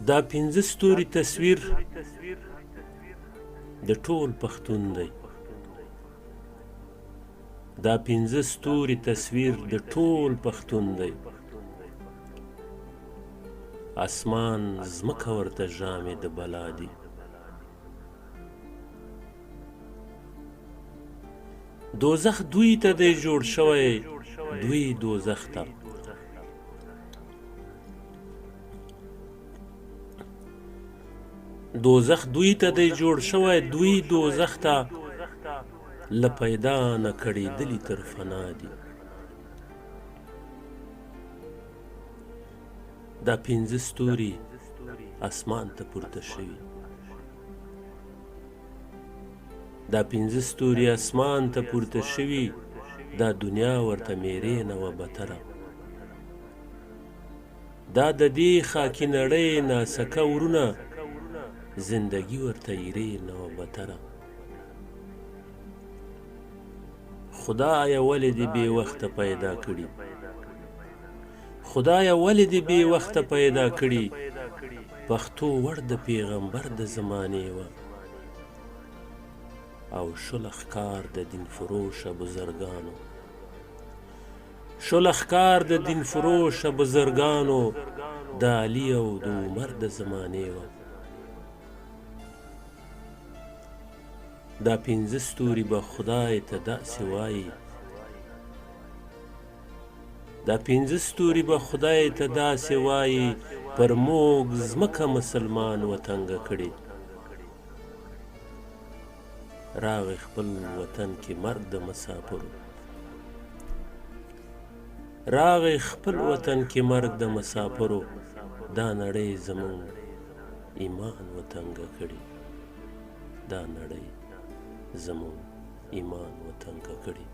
دا پنځه ستوري تصویر د ټول پښتون دی. دا پنځه ستوري تصویر د ټول پښتون دی. اسمان زمکه ورته ژامې د بلا دي. دوزخ دوی ته دی جوړ شوی، دوی دوزخ ته. دوزخ دوی ته دی جوړ شوی، دوی دوزخ ته. له پیدا نه کړېدلي تر فنا دي. دا پنځه ستوري اسمان ته پورته شوي. دا پنځه ستوري اسمان ته پورته شوي. دا دنیا ورته میرې نه وه بتره. دا د دې خاکي نړۍ ناسکه ورونه، زندگی ورته ایرې نه وه بتره. خدایه ولې دې بې وخته پیدا کړي، خدایه ولې دې بې وخته پیدا کړي. پښتو ور د پیغمبر د زمانې وه، او شل ښکار د دین فروشه بزرګانو. شل ښکار د دین فروشه بزرګانو، د علي او د عمر د زمانې وه. دا پنځه ستوري به خدای ته داسې وایي، دا پنځه ستوري به خدای ته داسې وایي، پر موږ ځمکه مسلمان وتنګه کړې. راغی خپل وطن کې مرګ د مسافرو، راغی خپل وطن کې مرګ د مسافرو. دا نړۍ زموږ ایمان وتنګه کړي، دا نړۍ زموږ ایمان وتنګه کړي.